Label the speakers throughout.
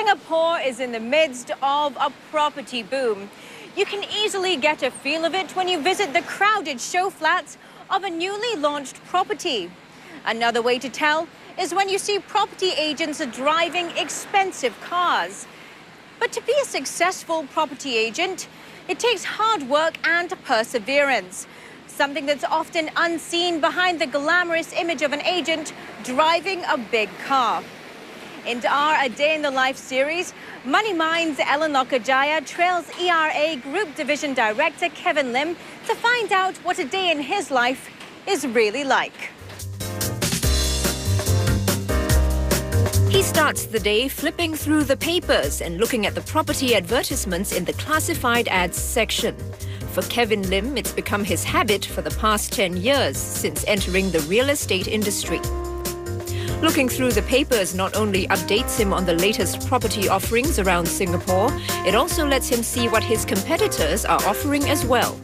Speaker 1: Singapore is in the midst of a property boom. You can easily get a feel of it when you visit the crowded show flats of a newly launched property. Another way to tell is when you see property agents driving expensive cars. But to be a successful property agent, it takes hard work and perseverance, something that's often unseen behind the glamorous image of an agent driving a big car. In our A Day in the Life series, Moneymind's Ellen Lokajaya trails ERA Group Division Director Kevin Lim to find out what a day in his life is really like. He starts the day flipping through the papers and looking at the property advertisements in the classified ads section. For Kevin Lim, it's become his habit for the past 10 years since entering the real estate industry. Looking through the papers not only updates him on the latest property offerings around Singapore, it also lets him see what his competitors are offering as well.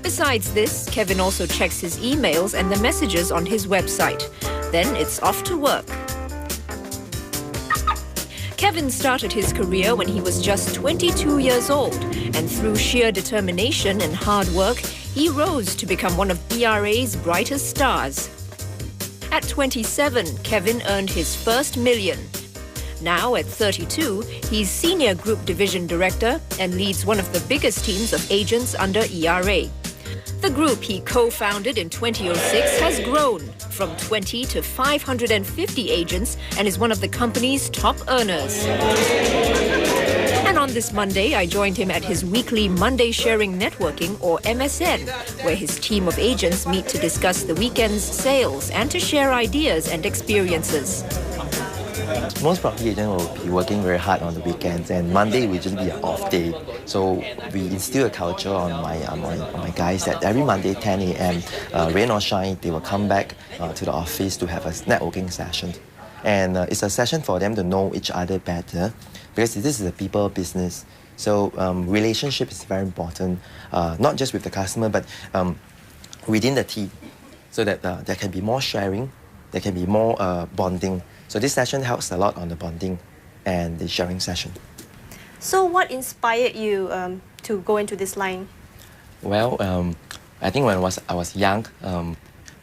Speaker 1: Besides this, Kevin also checks his emails and the messages on his website. Then it's off to work. Kevin started his career when he was just 22 years old, and through sheer determination and hard work, he rose to become one of ERA's brightest stars. At 27, Kevin earned his first million. Now, at 32, he's Senior Group Division Director and leads one of the biggest teams of agents under ERA. The group he co-founded in 2006 has grown from 20 to 550 agents and is one of the company's top earners. And on this Monday, I joined him at his weekly Monday Sharing Networking, or MSN, where his team of agents meet to discuss the weekend's sales and to share ideas and experiences.
Speaker 2: Most property agents will be working very hard on the weekends, and Monday will just be an off day. So we instill a culture on my guys that every Monday 10 a.m., rain or shine, they will come back to the office to have a networking session. And it's a session for them to know each other better, because this is a people business. So relationship is very important, not just with the customer, but within the team, so that there can be more sharing, there can be more bonding. So this session helps a lot on the bonding and the sharing session.
Speaker 3: So what inspired you to go into this line?
Speaker 2: Well, I think when I was young,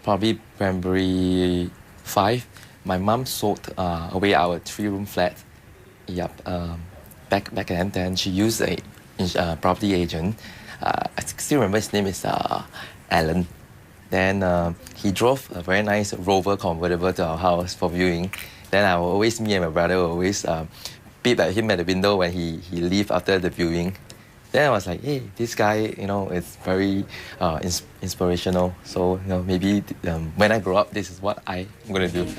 Speaker 2: probably primary 5, my mom sold away our 3-room flat. Yep, back then she used a property agent. I still remember his name is Alan. Then he drove a very nice Rover convertible to our house for viewing. Then me and my brother will always peep at him at the window when he leave after the viewing. Then I was like, hey, this guy, is very inspirational. So, maybe when I grow up, this is what I'm going to do.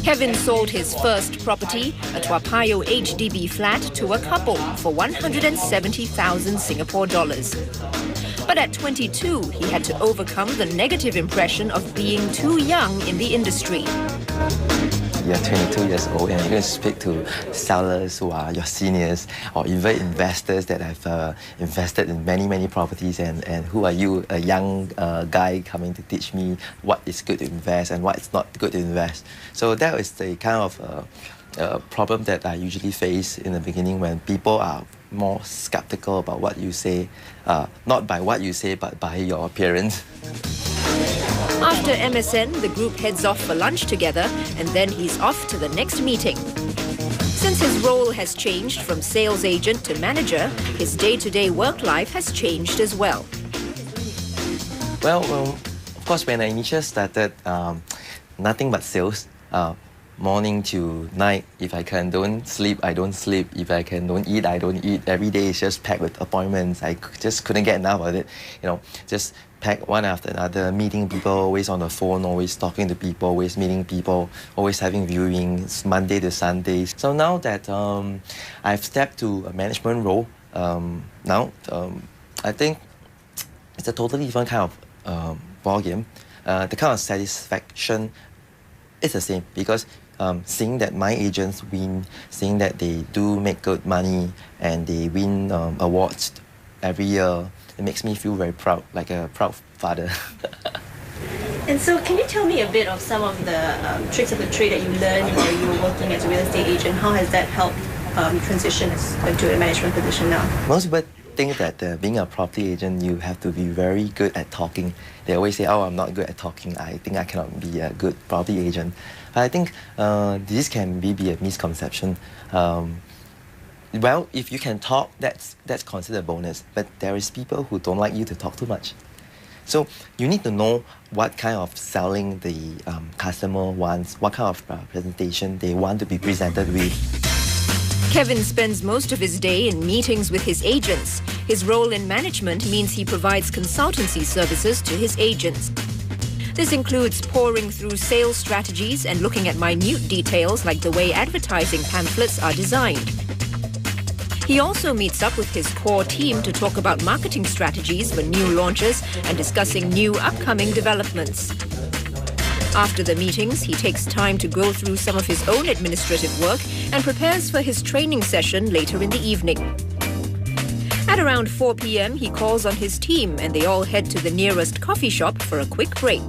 Speaker 1: Kevin sold his first property, a Toa Payoh HDB flat, to a couple for 170,000 Singapore dollars. But at 22, he had to overcome the negative impression of being too young in the industry.
Speaker 2: You're 22 years old and you're going to speak to sellers who are your seniors, or even investors that have invested in many properties, and who are you, a young guy coming to teach me what is good to invest and what is not good to invest. So that is the kind of problem that I usually face in the beginning, when people are more skeptical about what you say, not by what you say, but by your appearance.
Speaker 1: After MSN, the group heads off for lunch together, and then he's off to the next meeting. Since his role has changed from sales agent to manager, his day-to-day work life has changed as well.
Speaker 2: Well, of course, when I initially started, nothing but sales. Morning to night. If I don't sleep, I don't sleep. If I don't eat, I don't eat. Every day is just packed with appointments. I just couldn't get enough of it. Just packed one after another, meeting people, always on the phone, always talking to people, always meeting people, always having viewings, Monday to Sunday. So now that I've stepped to a management role, I think it's a totally different kind of ballgame. The kind of satisfaction is the same, because seeing that my agents win, seeing that they do make good money and they win awards every year, it makes me feel very proud, like a proud father.
Speaker 3: And so, can you tell me a bit of some of the tricks of the trade that you learned while you were working as a real estate agent? How has that helped transition to a management position now?
Speaker 2: Most people think that being a property agent, you have to be very good at talking. They always say, oh, I'm not good at talking. I think I cannot be a good property agent. But I think this can be a misconception. Well, if you can talk, that's considered a bonus. But there is people who don't like you to talk too much. So you need to know what kind of selling the customer wants, what kind of presentation they want to be presented with.
Speaker 1: Kevin spends most of his day in meetings with his agents. His role in management means he provides consultancy services to his agents. This includes poring through sales strategies and looking at minute details like the way advertising pamphlets are designed. He also meets up with his core team to talk about marketing strategies for new launches and discussing new upcoming developments. After the meetings, he takes time to go through some of his own administrative work and prepares for his training session later in the evening. At around 4 p.m, he calls on his team and they all head to the nearest coffee shop for a quick break.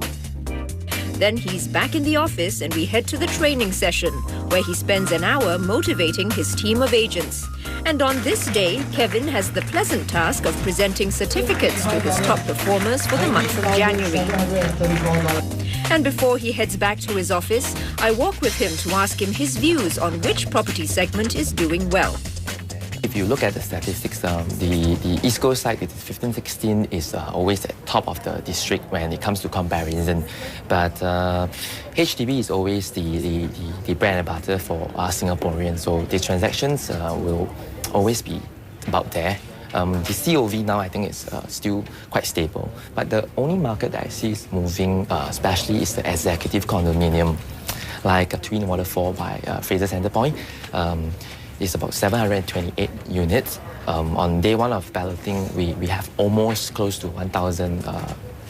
Speaker 1: Then he's back in the office and we head to the training session, where he spends an hour motivating his team of agents. And on this day, Kevin has the pleasant task of presenting certificates to his top performers for the month of January. And before he heads back to his office, I walk with him to ask him his views on which property segment is doing well.
Speaker 2: If you look at the statistics, the East Coast side, 15-16 is always at top of the district when it comes to comparison. But HDB is always the bread and butter for us Singaporeans. So the transactions will always be about there. The COV now I think is still quite stable. But the only market that I see is moving, especially is the executive condominium, like a Twin Waterfall by Fraser Centre Point. It's about 728 units. On day one of balloting, we have almost close to 1,000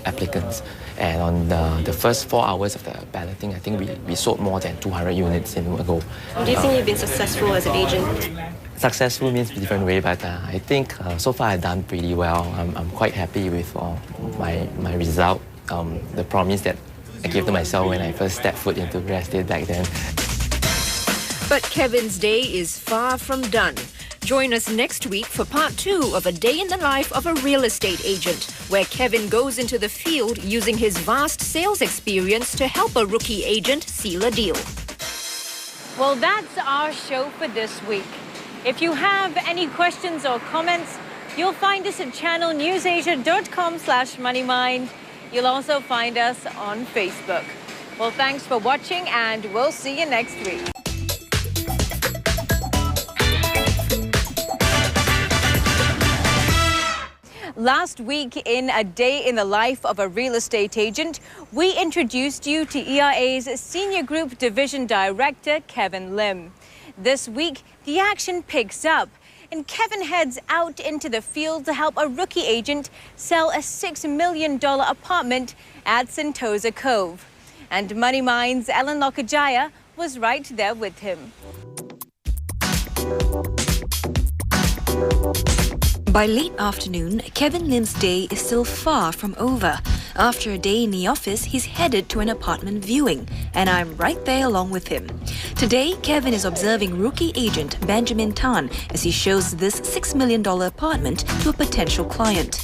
Speaker 2: applicants. And on the first 4 hours of the balloting, I think we sold more than 200 units in a go.
Speaker 3: Do you think you've been successful as an agent?
Speaker 2: Successful means a different way, but I think so far I've done pretty well. I'm quite happy with my result, the promise that I gave to myself when I first stepped foot into real estate back then.
Speaker 1: But Kevin's day is far from done. Join us next week for part 2 of A Day in the Life of a Real Estate Agent, where Kevin goes into the field using his vast sales experience to help a rookie agent seal a deal.
Speaker 4: Well, that's our show for this week. If you have any questions or comments, you'll find us at channelnewsasia.com/moneymind. You'll also find us on Facebook. Well, thanks for watching and we'll see you next week. Last week in A Day in the Life of a Real Estate Agent, we introduced you to ERA's Senior Group Division Director, Kevin Lim. This week, the action picks up and Kevin heads out into the field to help a rookie agent sell a $6 million apartment at Sentosa Cove. And Moneymind's Ellen Lokajaya was right there with him.
Speaker 5: By late afternoon, Kevin Lim's day is still far from over. After a day in the office, he's headed to an apartment viewing, and I'm right there along with him. Today, Kevin is observing rookie agent Benjamin Tan as he shows this $6 million apartment to a potential client.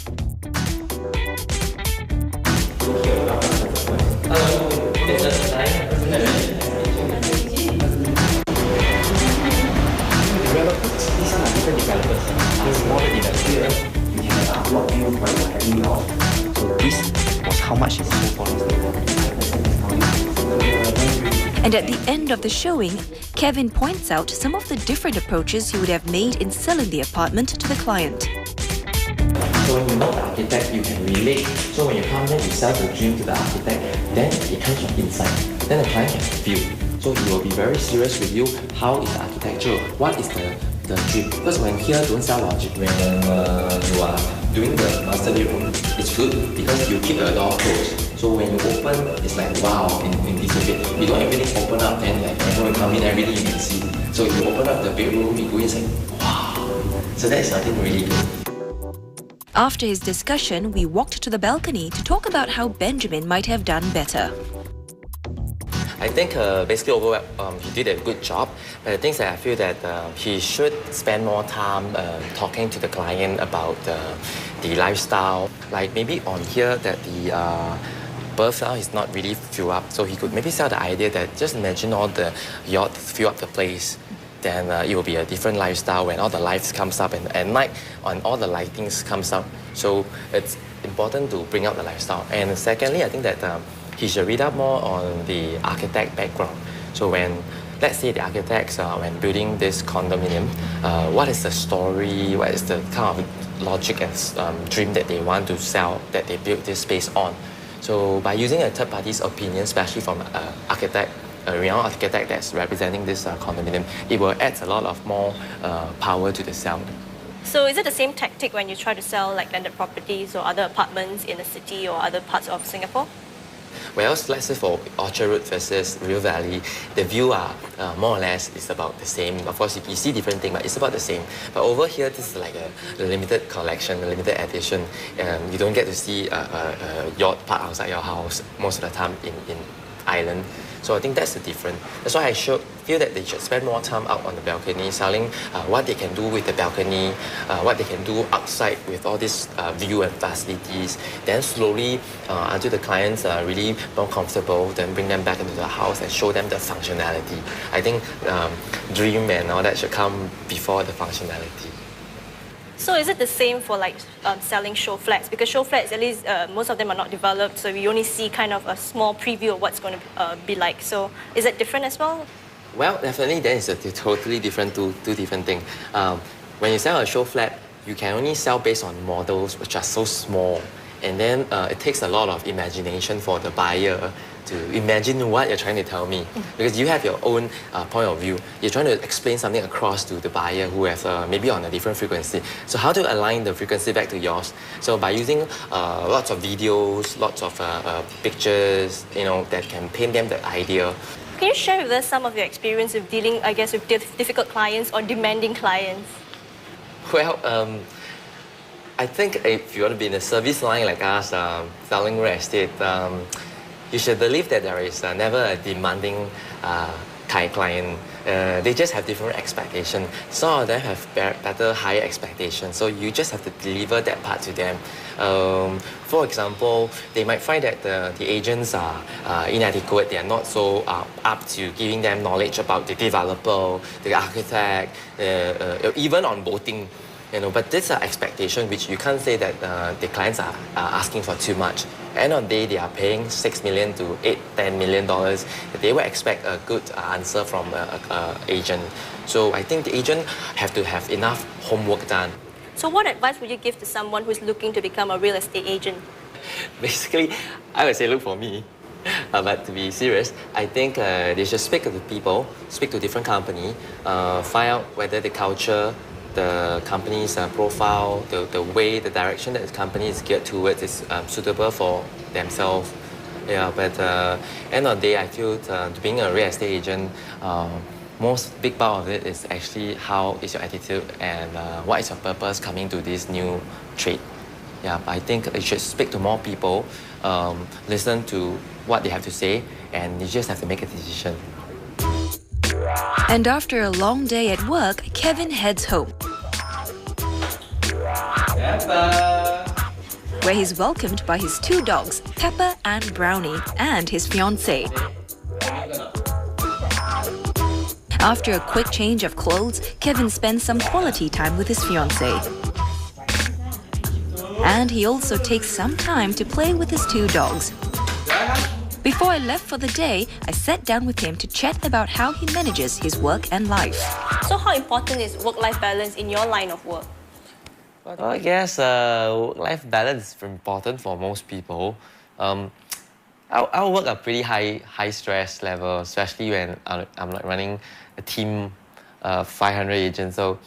Speaker 2: How much is it for?
Speaker 5: And at the end of the showing, Kevin points out some of the different approaches he would have made in selling the apartment to the client.
Speaker 2: So when you know the architect, you can relate. So when you come here, you sell the dream to the architect, then it comes from inside. Then the client can feel. So he will be very serious with you. How is the architecture? What is the dream? Because when here, don't sell logic. When you are doing the master bedroom, it's good because you keep the door closed. So when you open, it's like wow, in this bed. You don't everything open up, then like when you come in, everything you can see. So you open up the bedroom, you go inside, wow. So that is something really good.
Speaker 5: After his discussion, we walked to the balcony to talk about how Benjamin might have done better.
Speaker 2: I think basically overall he did a good job, but the things that I feel that he should spend more time talking to the client about the lifestyle. Like maybe on here that the berth now is not really filled up, so he could maybe sell the idea that just imagine all the yachts fill up the place, then it will be a different lifestyle when all the lights comes up and at night when all the lightings comes up. So it's important to bring out the lifestyle. And secondly, I think that he should read up more on the architect background. So when, let's say the architects, when building this condominium, what is the story, what is the kind of logic and dream that they want to sell, that they build this space on. So by using a third party's opinion, especially from an architect, a renowned architect that's representing this condominium, it will add a lot of more power to the sale.
Speaker 3: So is it the same tactic when you try to sell like landed properties or other apartments in the city or other parts of Singapore?
Speaker 2: Well, let's say for Orchard Road versus River Valley, the view are more or less is about the same. Of course, you see different things, but it's about the same. But over here, this is like a limited collection, a limited edition. You don't get to see a yacht parked outside your house most of the time in Island. So I think that's the difference. That's why I feel that they should spend more time out on the balcony, selling what they can do with the balcony, what they can do outside with all this view and facilities. Then slowly, until the clients are really more comfortable, then bring them back into the house and show them the functionality. I think dream and all that should come before the functionality.
Speaker 3: So is it the same for like selling show flats? Because show flats, at least most of them are not developed, so we only see kind of a small preview of what's going to be like. So is it different as well?
Speaker 2: Well, definitely there is a totally different two different things. When you sell a show flat, you can only sell based on models which are so small. And then it takes a lot of imagination for the buyer to imagine what you're trying to tell me. Because you have your own point of view. You're trying to explain something across to the buyer who has maybe on a different frequency. So how to align the frequency back to yours? So by using lots of videos, lots of pictures, that can paint them the idea.
Speaker 3: Can you share with us some of your experience of dealing, I guess, with difficult clients or demanding clients?
Speaker 2: Well, I think if you want to be in a service line like us, selling real estate, you should believe that there is never a demanding client. They just have different expectations. Some of them have better, higher expectations. So you just have to deliver that part to them. For example, they might find that the agents are inadequate. They are not so up to giving them knowledge about the developer, the architect, even on voting. But this is an expectation which you can't say that the clients are asking for too much. At the end of the day, they are paying $6 million to $10 million. They will expect a good answer from an agent. So I think the agent have to have enough homework done.
Speaker 3: So what advice would you give to someone who's looking to become a real estate agent?
Speaker 2: Basically, I would say look for me. But to be serious, I think they should speak to people, speak to different companies, find out whether the culture, the company's profile, the way, the direction that the company is geared towards is suitable for themselves. Yeah, but end of the day, I feel being a real estate agent, most big part of it is actually how is your attitude and what is your purpose coming to this new trade. Yeah, I think you should speak to more people, listen to what they have to say, and you just have to make a decision.
Speaker 5: And after a long day at work, Kevin heads home,
Speaker 2: Peppa,
Speaker 5: where he's welcomed by his two dogs, Peppa and Brownie, and his fiancée. After a quick change of clothes, Kevin spends some quality time with his fiancée. And he also takes some time to play with his two dogs. Before I left for the day, I sat down with him to chat about how he manages his work and life.
Speaker 3: So how important is work-life balance in your line of work?
Speaker 2: Well, I guess work-life balance is important for most people. Our work are pretty high stress level, especially when I'm like running a team of 500 agents. So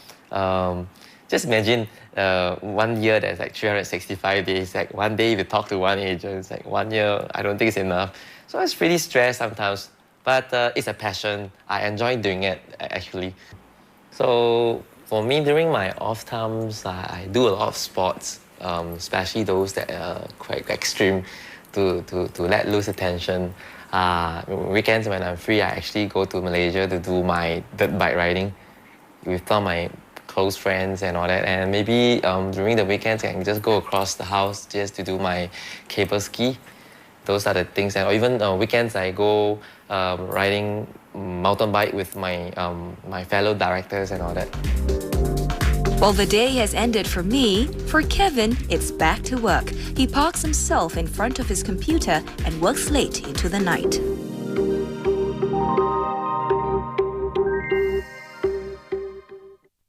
Speaker 2: just imagine 1 year that's like 365 days. Like one day you talk to one agent, it's like 1 year, I don't think it's enough. So it's pretty stressed sometimes, but it's a passion. I enjoy doing it actually. So for me, during my off times, I do a lot of sports. especially those that are quite extreme, to let loose attention. Weekends when I'm free, I actually go to Malaysia to do my dirt bike riding with all my close friends and all that. And maybe during the weekends, I can just go across the house just to do my cable ski. Those are the things. And or even weekends, I go riding mountain bike with my my fellow directors and all that.
Speaker 5: Well, the day has ended for me. For Kevin, it's back to work. He parks himself in front of his computer and works late into the night.